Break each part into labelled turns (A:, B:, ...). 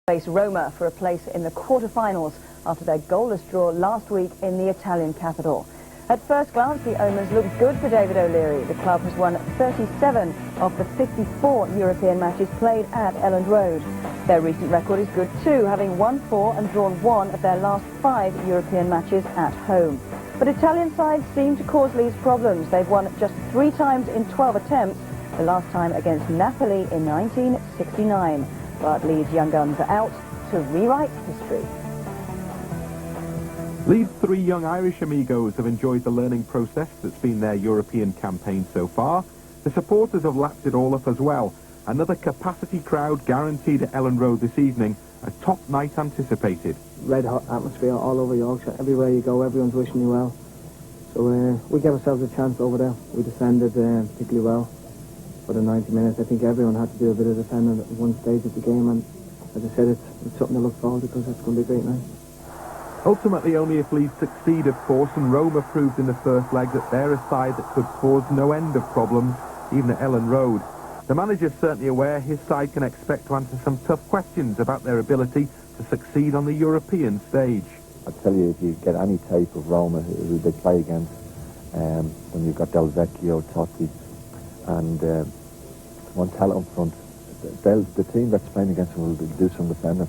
A: AS Roma for a place in the quarter-finals after their goalless draw last week in the Italian capital. At first glance, the omens look good for David O'Leary. The club has won 37 of the 54 European matches played at Elland Road. Their recent record is good too, having won 4 and drawn 1 of their last 5 European matches at home. But Italian sides seem to cause Leeds problems. They've won just 3 times in 12 attempts, the last time against Napoli in 1969. But Leeds' young guns are out to rewrite history.
B: Leeds' 3 young Irish amigos have enjoyed the learning process that's been their European campaign so far. The supporters have lapped it all up as well. Another capacity crowd guaranteed at Elland Road this evening, a top night anticipated.
C: Red hot atmosphere all over Yorkshire. Everywhere you go, everyone's wishing you well. So we gave ourselves a chance over there. We defended particularly well for the 90 minutes. I think everyone had to do a bit of defending at one stage of the game, and as I said, it's something to look forward to because it's going to be a great night.
B: Ultimately, only if Leeds succeed, of course, and Roma proved in the first leg that they're a side that could cause no end of problems, even at Elland Road. The manager's certainly aware his side can expect to answer some tough questions about their ability to succeed on the European stage.
D: I tell you, if you get any tape of Roma who they play against, when you've got Del Vecchio, Totti, and Montella up front, the team that's playing against them will do some defending,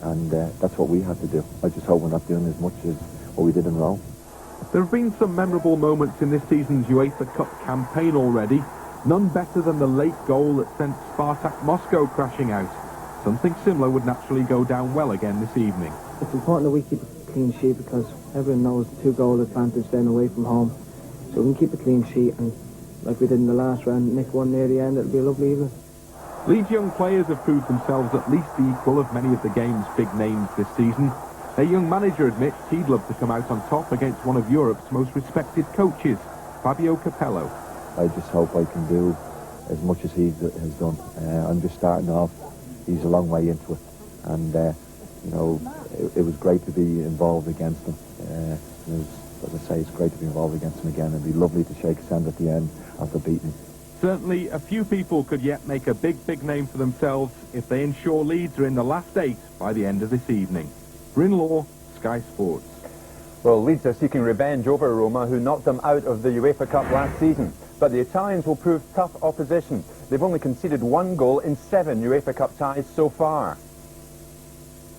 D: and that's what we have to do. I just hope we're not doing as much as what we did in Rome.
B: There have been some memorable moments in this season's UEFA Cup campaign already. None better than the late goal that sent Spartak Moscow crashing out. Something similar would naturally go down well again this evening.
C: It's important that we keep a clean sheet because everyone knows the 2-goal advantage then away from home. So we can keep a clean sheet, and like we did in the last round, nick one near the end, it'll be a lovely evening.
B: Leeds young players have proved themselves at least the equal of many of the game's big names this season. Their young manager admits he'd love to come out on top against one of Europe's most respected coaches, Fabio Capello.
D: I just hope I can do as much as he has done. I'm just starting off. He's a long way into it, and you know, it was great to be involved against him. As I say, it's great to be involved against him again. It'd be lovely to shake his hand at the end after beating him.
B: Certainly, a few people could yet make a big name for themselves if they ensure Leeds are in the last 8 by the end of this evening. Bryn Law, Sky Sports.
E: Well, Leeds are seeking revenge over Roma, who knocked them out of the UEFA Cup last season. But the Italians will prove tough opposition. They've only conceded 1 goal in 7 UEFA Cup ties so far.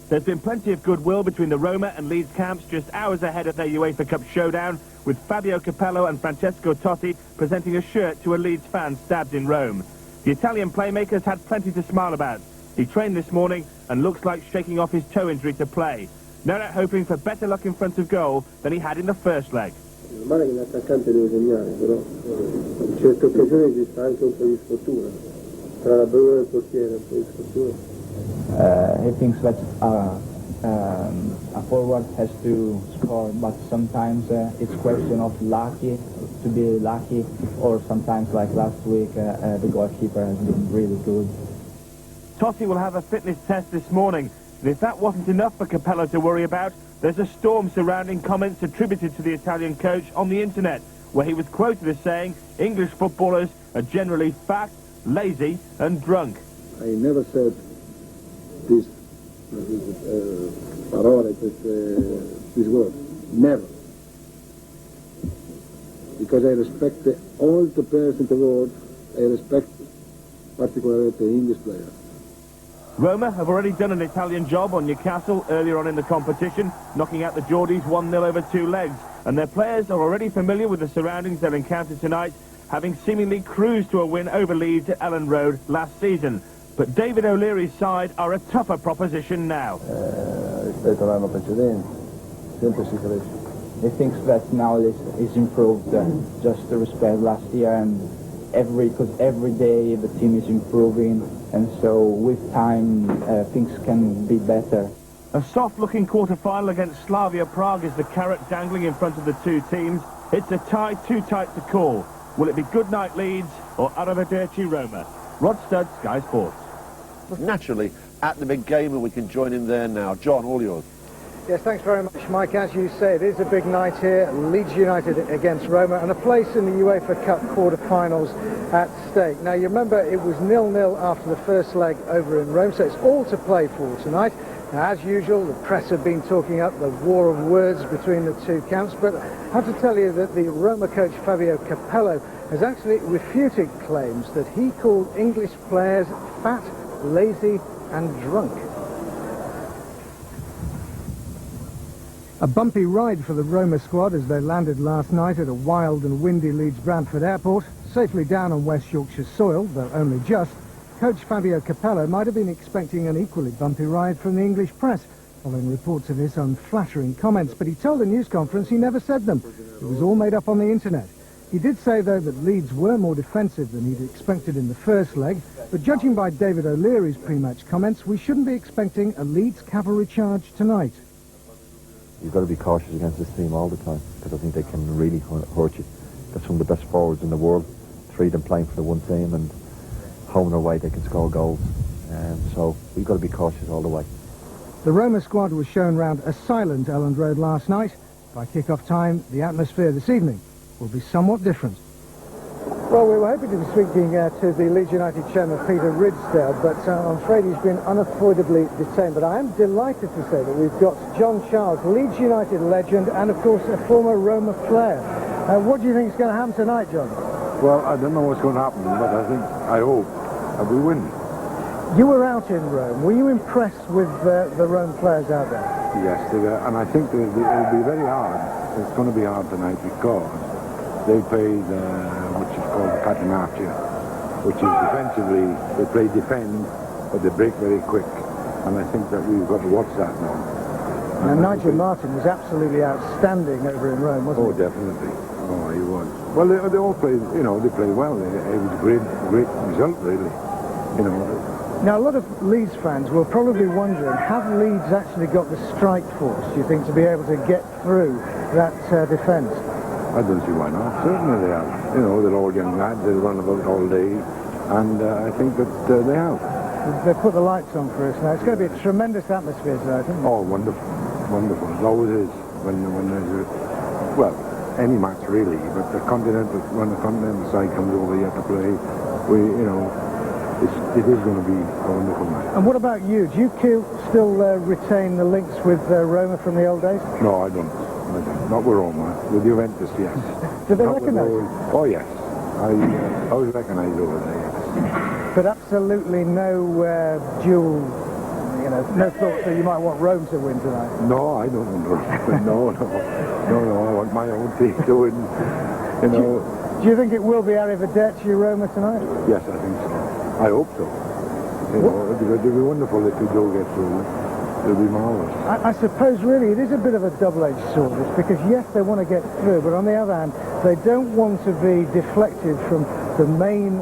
F: There's been plenty of goodwill between the Roma and Leeds camps just hours ahead of their UEFA Cup showdown, with Fabio Capello and Francesco Totti presenting a shirt to a Leeds fan stabbed in Rome. The Italian playmaker's had plenty to smile about. He trained this morning and looks like shaking off his toe injury to play. No doubt hoping for better luck in front of goal than he had in the first leg.
G: Normale che l'attaccante deve segnare, però in certe occasioni ci sta anche un po' di sfortuna, tra la bravura del portiere e un po' di sfortuna.
H: He thinks that a forward has to score, but sometimes it's a question of lucky, to be lucky, or sometimes like last week the goalkeeper has been really good.
F: Totti will have a fitness test this morning, and if that wasn't enough for Capello to worry about, there's a storm surrounding comments attributed to the Italian coach on the internet, where he was quoted as saying English footballers are generally fat, lazy and drunk.
G: I never said this parole, this word. Never. Because I respect all the players in the world. I respect particularly the English players.
F: Roma have already done an Italian job on Newcastle earlier on in the competition, knocking out the Geordies 1-0 over 2 legs. And their players are already familiar with the surroundings they'll encounter tonight, having seemingly cruised to a win over Leeds at Elland Road last season. But David O'Leary's side are a tougher proposition now.
D: Rispetto all'anno precedente, sempre si cresce.
H: He thinks that now is improved, just to respect last year, and because every day the team is improving, and so with time things can be better.
F: A soft-looking quarter-final against Slavia Prague is the carrot dangling in front of the 2 teams. It's a tie too tight to call. Will it be good night Leeds or arrivederci Roma? Rod Studd, Sky Sports.
I: Naturally, at the big game, and we can join in there now. John, all yours. Yes, thanks very much, Mike. As you say, it is a big night here. Leeds United against Roma, and a place in the UEFA Cup quarter-finals at stake. Now, you remember it was 0-0 after the first leg over in Rome, so it's all to play for tonight. Now, as usual, the press have been talking up the war of words between the two camps, but I have to tell you that the Roma coach Fabio Capello has actually refuted claims that he called English players fat, lazy and drunk. A bumpy ride for the Roma squad as they landed last night at a wild and windy Leeds Bradford airport, safely down on West Yorkshire soil, though only just. Coach Fabio Capello might have been expecting an equally bumpy ride from the English press, following reports of his unflattering comments, but he told the news conference he never said them. It was all made up on the internet. He did say, though, that Leeds were more defensive than he'd expected in the first leg, but judging by David O'Leary's pre-match comments, we shouldn't be expecting a Leeds cavalry charge tonight.
D: You've got to be cautious against this team all the time, because I think they can really hurt you. They're some of the best forwards in the world, 3 of them playing for the one team, and home and away they can score goals. So we've got to be cautious all the way.
I: The Roma squad was shown round a silent Elland Road last night. By kick-off time, the atmosphere this evening will be somewhat different. Well, we were hoping to be speaking to the Leeds United chairman, Peter Ridsdale, but I'm afraid he's been unavoidably detained. But I am delighted to say that we've got John Charles, Leeds United legend, and of course a former Roma player. What do you think is going to happen tonight, John?
J: Well, I don't know what's going to happen, but I hope that we win.
I: You were out in Rome. Were you impressed with the Rome players out there?
J: Yes, they were, and I think it'll be very hard. It's going to be hard tonight because they played which is called the catenaccio, which is defensively, they play defend, but they break very quick. And I think that we've got to watch that now.
I: Now, Nigel Martin was absolutely outstanding over in Rome, wasn't he?
J: Oh, definitely. Oh, he was. Well, they all played, you know, they played well. It was a great result, really. You know.
I: Now, a lot of Leeds fans will probably be wondering, have Leeds actually got the strike force, do you think, to be able to get through that defence?
J: I don't see why not. Certainly they have. You know, they're all young lads. They run about all day, and I think that they have.
I: They put the lights on for us now. It's going to be a tremendous atmosphere tonight, isn't it?
J: Oh, wonderful, wonderful. It always is when there's well, any match really. But when the continental side comes over here to play, it is going to be a wonderful night.
I: And what about you? Do you still retain the links with Roma from the old days?
J: No, I don't. Not with Roma. With Juventus, yes.
I: Do they recognise you?
J: Oh, yes. I always recognise over there, yes.
I: But absolutely no dual, no thought that you might want Rome to win tonight?
J: No, I don't want Rome. No. I want my own team to win, you know.
I: Do you think it will be arrivederci Roma tonight?
J: Yes, I think so. I hope so. You know, it'd be wonderful if we do get through. It'll be marvellous.
I: I suppose really it is a bit of a double-edged sword, because yes, they want to get through, but on the other hand, they don't want to be deflected from the main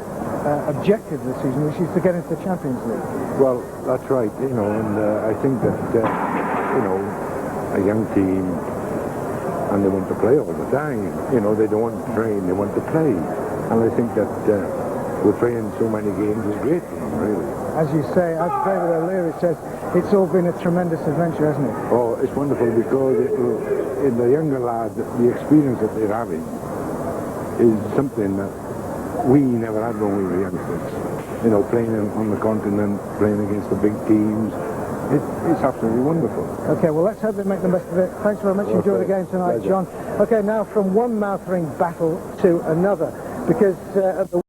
I: objective of the season, which is to get into the Champions League.
J: Well, that's right, you know, and I think that, you know, a young team, and they want to play all the time. You know, they don't want to train, they want to play. And I think that we're playing so many games is great for them, really.
I: As you say, as David O'Leary says, it's all been a tremendous adventure, hasn't it?
J: Oh, it's wonderful because in the younger lads, the experience that they're having is something that we never had when we were youngsters. You know, playing on the continent, playing against the big teams. It's absolutely wonderful.
I: Okay, well, let's hope they make the best of it. Thanks very much. Enjoy the game tonight, John. Okay, now from one mouth-watering battle to another, because at the